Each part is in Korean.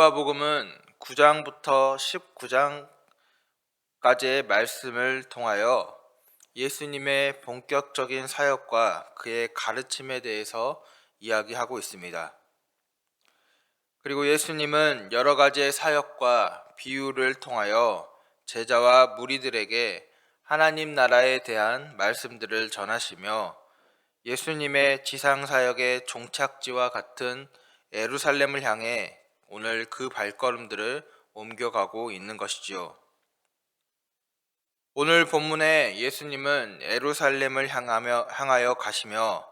누가복음은 9장부터 19장까지의 말씀을 통하여 예수님의 본격적인 사역과 그의 가르침에 대해서 이야기하고 있습니다. 그리고 예수님은 여러 가지의 사역과 비유를 통하여 제자와 무리들에게 하나님 나라에 대한 말씀들을 전하시며 예수님의 지상사역의 종착지와 같은 예루살렘을 향해 오늘 그 발걸음들을 옮겨가고 있는 것이지요. 오늘 본문에 예수님은 예루살렘을 향하여 가시며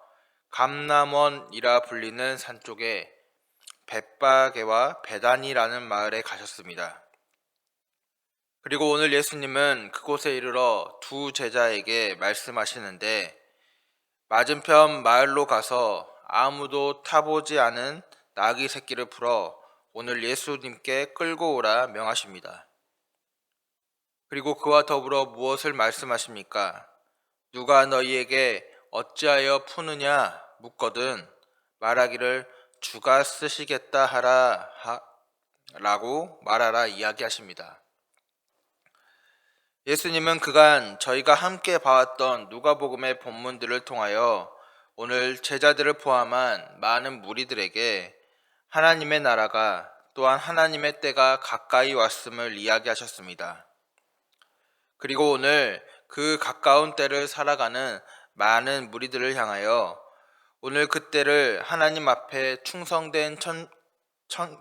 감람원이라 불리는 산 쪽에 벳바게와 베다니라는 마을에 가셨습니다. 그리고 오늘 예수님은 그곳에 이르러 두 제자에게 말씀하시는데 맞은편 마을로 가서 아무도 타보지 않은 나귀 새끼를 풀어 오늘 예수님께 끌고 오라 명하십니다. 그리고 그와 더불어 무엇을 말씀하십니까? 누가 너희에게 어찌하여 푸느냐 묻거든 말하기를 주가 쓰시겠다 하라 라고 말하라 이야기하십니다. 예수님은 그간 저희가 함께 봐왔던 누가복음의 본문들을 통하여 오늘 제자들을 포함한 많은 무리들에게 하나님의 나라가 또한 하나님의 때가 가까이 왔음을 이야기하셨습니다. 그리고 오늘 그 가까운 때를 살아가는 많은 무리들을 향하여 오늘 그 때를 하나님 앞에 충성된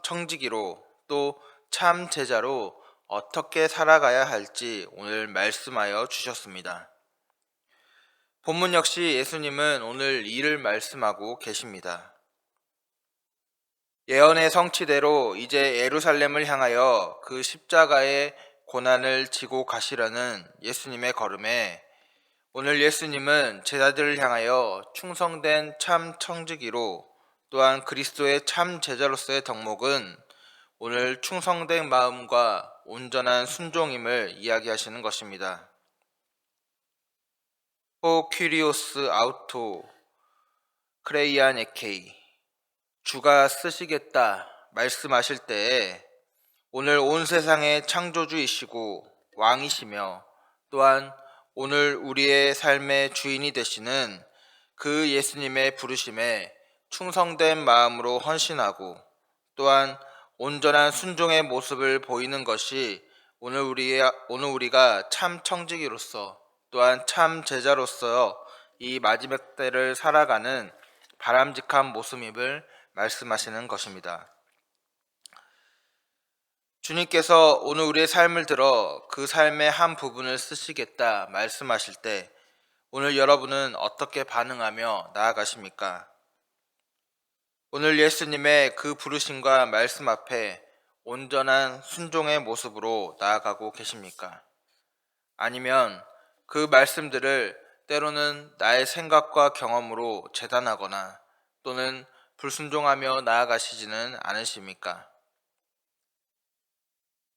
청지기로 또 참 제자로 어떻게 살아가야 할지 오늘 말씀하여 주셨습니다. 본문 역시 예수님은 오늘 이를 말씀하고 계십니다. 예언의 성취대로 이제 예루살렘을 향하여 그 십자가의 고난을 지고 가시려는 예수님의 걸음에 오늘 예수님은 제자들을 향하여 충성된 참 청지기로 또한 그리스도의 참 제자로서의 덕목은 오늘 충성된 마음과 온전한 순종임을 이야기하시는 것입니다. 호 퀴리오스 아우토 크레이안 에케이 주가 쓰시겠다 말씀하실 때에 오늘 온 세상의 창조주이시고 왕이시며 또한 오늘 우리의 삶의 주인이 되시는 그 예수님의 부르심에 충성된 마음으로 헌신하고 또한 온전한 순종의 모습을 보이는 것이 오늘 우리가 참 청지기로서 또한 참 제자로서 이 마지막 때를 살아가는 바람직한 모습임을 말씀하시는 것입니다. 주님께서 오늘 우리의 삶을 들어 그 삶의 한 부분을 쓰시겠다 말씀하실 때 오늘 여러분은 어떻게 반응하며 나아가십니까? 오늘 예수님의 그 부르심과 말씀 앞에 온전한 순종의 모습으로 나아가고 계십니까? 아니면 그 말씀들을 때로는 나의 생각과 경험으로 재단하거나 또는 불순종하며 나아가시지는 않으십니까?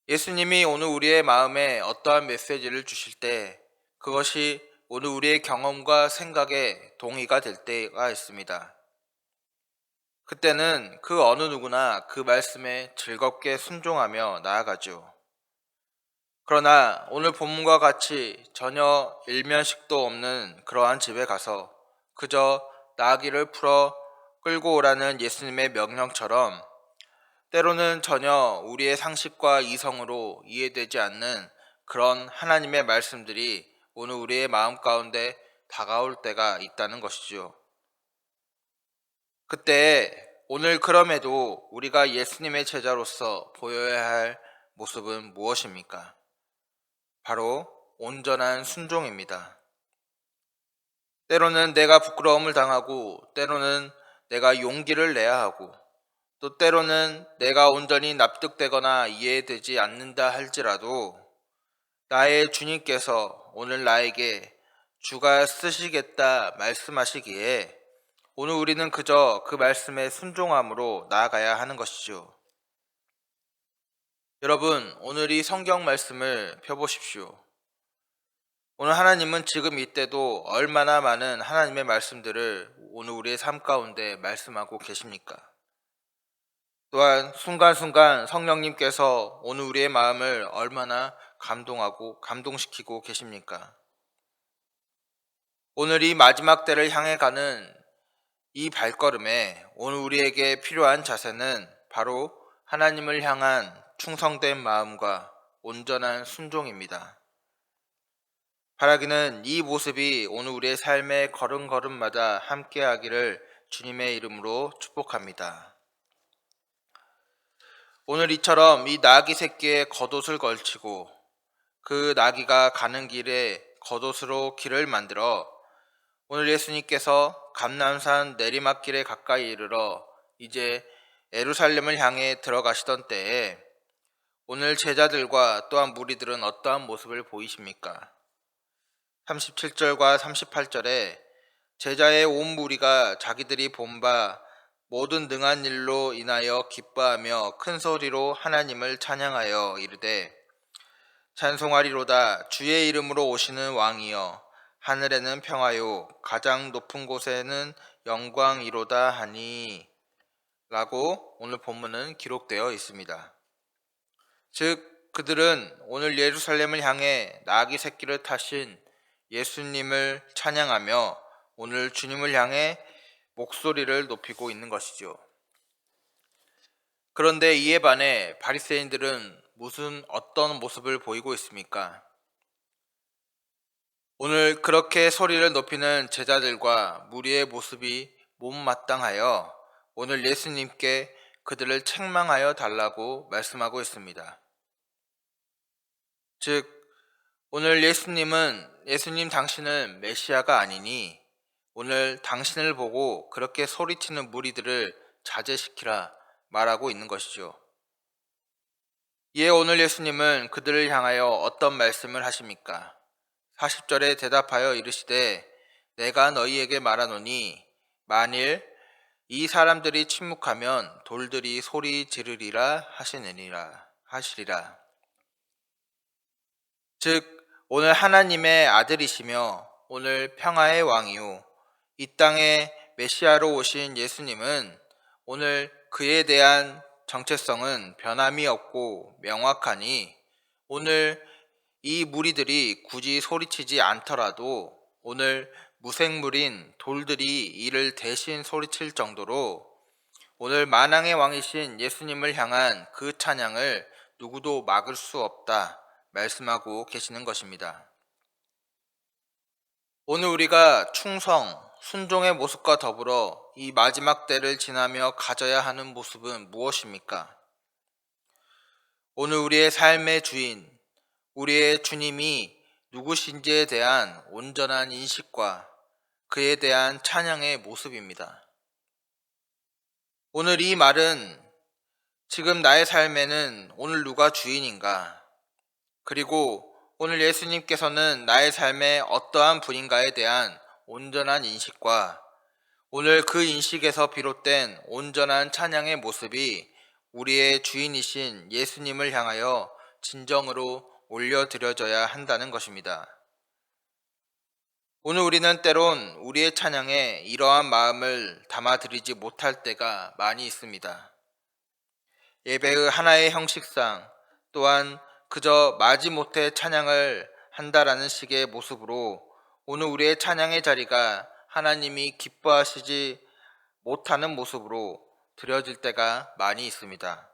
예수님이 오늘 우리의 마음에 어떠한 메시지를 주실 때 그것이 오늘 우리의 경험과 생각에 동의가 될 때가 있습니다. 그때는 그 어느 누구나 그 말씀에 즐겁게 순종하며 나아가죠. 그러나 오늘 본문과 같이 전혀 일면식도 없는 그러한 집에 가서 그저 나귀를 풀어 끌고 오라는 예수님의 명령처럼 때로는 전혀 우리의 상식과 이성으로 이해되지 않는 그런 하나님의 말씀들이 오늘 우리의 마음 가운데 다가올 때가 있다는 것이죠. 그때 오늘 그럼에도 우리가 예수님의 제자로서 보여야 할 모습은 무엇입니까? 바로 온전한 순종입니다. 때로는 내가 부끄러움을 당하고 때로는 내가 용기를 내야 하고 또 때로는 내가 온전히 납득되거나 이해되지 않는다 할지라도 나의 주님께서 오늘 나에게 주가 쓰시겠다 말씀하시기에 오늘 우리는 그저 그 말씀에 순종함으로 나아가야 하는 것이죠. 여러분, 오늘 이 성경 말씀을 펴보십시오. 오늘 하나님은 지금 이때도 얼마나 많은 하나님의 말씀들을 오늘 우리의 삶 가운데 말씀하고 계십니까? 또한 순간순간 성령님께서 오늘 우리의 마음을 얼마나 감동하고 감동시키고 계십니까? 오늘 이 마지막 때를 향해 가는 이 발걸음에 오늘 우리에게 필요한 자세는 바로 하나님을 향한 충성된 마음과 온전한 순종입니다. 바라기는 이 모습이 오늘 우리의 삶의 걸음걸음마다 함께하기를 주님의 이름으로 축복합니다. 오늘 이처럼 이 나귀 새끼에 겉옷을 걸치고 그 나귀가 가는 길에 겉옷으로 길을 만들어 오늘 예수님께서 감람산 내리막길에 가까이 이르러 이제 예루살렘을 향해 들어가시던 때에 오늘 제자들과 또한 무리들은 어떠한 모습을 보이십니까? 37절과 38절에 제자의 온 무리가 자기들이 본 바 모든 능한 일로 인하여 기뻐하며 큰 소리로 하나님을 찬양하여 이르되 찬송하리로다 주의 이름으로 오시는 왕이여 하늘에는 평화요 가장 높은 곳에는 영광이로다 하니 라고 오늘 본문은 기록되어 있습니다. 즉 그들은 오늘 예루살렘을 향해 나귀 새끼를 타신 예수님을 찬양하며 오늘 주님을 향해 목소리를 높이고 있는 것이죠. 그런데 이에 반해 바리새인들은 어떤 모습을 보이고 있습니까? 오늘 그렇게 소리를 높이는 제자들과 무리의 모습이 못마땅하여 오늘 예수님께 그들을 책망하여 달라고 말씀하고 있습니다. 즉 오늘 예수님 당신은 메시아가 아니니 오늘 당신을 보고 그렇게 소리치는 무리들을 자제시키라 말하고 있는 것이죠. 이에 오늘 예수님은 그들을 향하여 어떤 말씀을 하십니까? 40절에 대답하여 이르시되 내가 너희에게 말하노니 만일 이 사람들이 침묵하면 돌들이 소리 지르리라 하시리라. 즉 오늘 하나님의 아들이시며 오늘 평화의 왕이요 이 땅에 메시아로 오신 예수님은 오늘 그에 대한 정체성은 변함이 없고 명확하니 오늘 이 무리들이 굳이 소리치지 않더라도 오늘 무생물인 돌들이 이를 대신 소리칠 정도로 오늘 만왕의 왕이신 예수님을 향한 그 찬양을 누구도 막을 수 없다 말씀하고 계시는 것입니다. 오늘 우리가 충성, 순종의 모습과 더불어 이 마지막 때를 지나며 가져야 하는 모습은 무엇입니까? 오늘 우리의 삶의 주인, 우리의 주님이 누구신지에 대한 온전한 인식과 그에 대한 찬양의 모습입니다. 오늘 이 말은 지금 나의 삶에는 오늘 누가 주인인가? 그리고 오늘 예수님께서는 나의 삶의 어떠한 분인가에 대한 온전한 인식과 오늘 그 인식에서 비롯된 온전한 찬양의 모습이 우리의 주인이신 예수님을 향하여 진정으로 올려드려져야 한다는 것입니다. 오늘 우리는 때론 우리의 찬양에 이러한 마음을 담아드리지 못할 때가 많이 있습니다. 예배의 하나의 형식상 또한 그저 마지못해 찬양을 한다라는 식의 모습으로 오늘 우리의 찬양의 자리가 하나님이 기뻐하시지 못하는 모습으로 드려질 때가 많이 있습니다.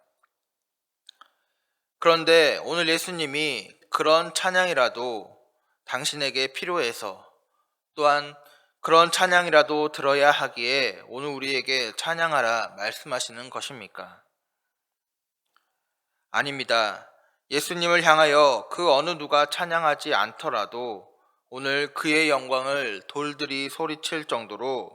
그런데 오늘 예수님이 그런 찬양이라도 당신에게 필요해서 또한 그런 찬양이라도 들어야 하기에 오늘 우리에게 찬양하라 말씀하시는 것입니까? 아닙니다. 예수님을 향하여 그 어느 누가 찬양하지 않더라도 오늘 그의 영광을 돌들이 소리칠 정도로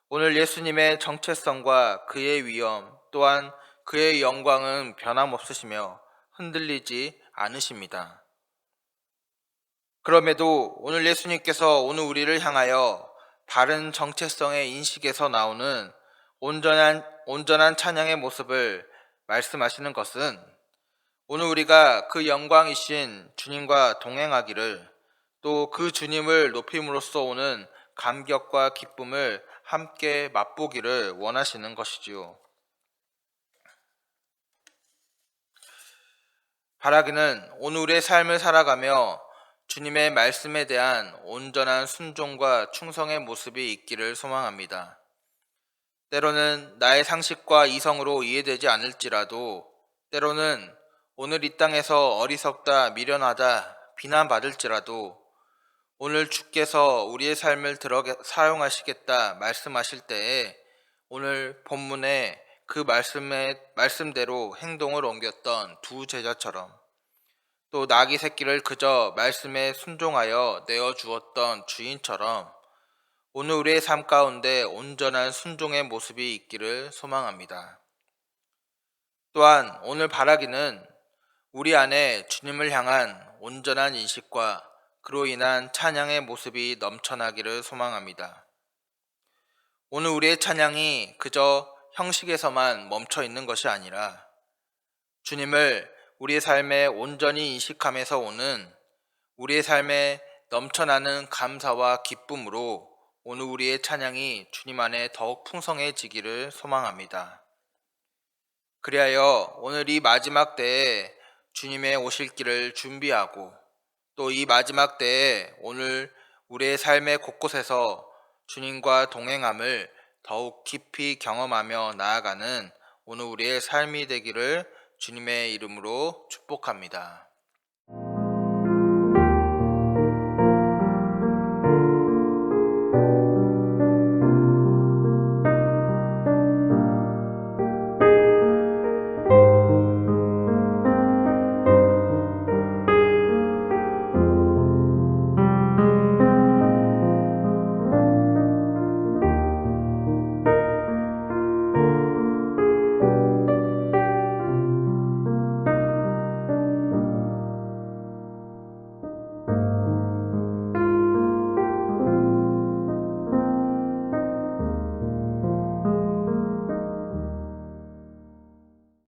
오늘 예수님의 정체성과 그의 위엄 또한 그의 영광은 변함없으시며 흔들리지 않으십니다. 그럼에도 오늘 예수님께서 오늘 우리를 향하여 바른 정체성의 인식에서 나오는 온전한 찬양의 모습을 말씀하시는 것은 오늘 우리가 그 영광이신 주님과 동행하기를 또 그 주님을 높임으로써 오는 감격과 기쁨을 함께 맛보기를 원하시는 것이지요. 바라기는 오늘 우리의 삶을 살아가며 주님의 말씀에 대한 온전한 순종과 충성의 모습이 있기를 소망합니다. 때로는 나의 상식과 이성으로 이해되지 않을지라도, 때로는 오늘 이 땅에서 어리석다, 미련하다, 비난받을지라도, 오늘 주께서 우리의 삶을 사용하시겠다 말씀하실 때에 오늘 본문에 그 말씀대로 행동을 옮겼던 두 제자처럼, 또 나귀 새끼를 그저 말씀에 순종하여 내어 주었던 주인처럼 오늘 우리의 삶 가운데 온전한 순종의 모습이 있기를 소망합니다. 또한 오늘 바라기는 우리 안에 주님을 향한 온전한 인식과 그로 인한 찬양의 모습이 넘쳐나기를 소망합니다. 오늘 우리의 찬양이 그저 형식에서만 멈춰 있는 것이 아니라 주님을 우리의 삶에 온전히 인식하면서 오는 우리의 삶에 넘쳐나는 감사와 기쁨으로 오늘 우리의 찬양이 주님 안에 더욱 풍성해지기를 소망합니다. 그리하여 오늘 이 마지막 때에 주님의 오실 길을 준비하고, 또 이 마지막 때에 오늘 우리의 삶의 곳곳에서 주님과 동행함을 더욱 깊이 경험하며 나아가는 오늘 우리의 삶이 되기를 주님의 이름으로 축복합니다.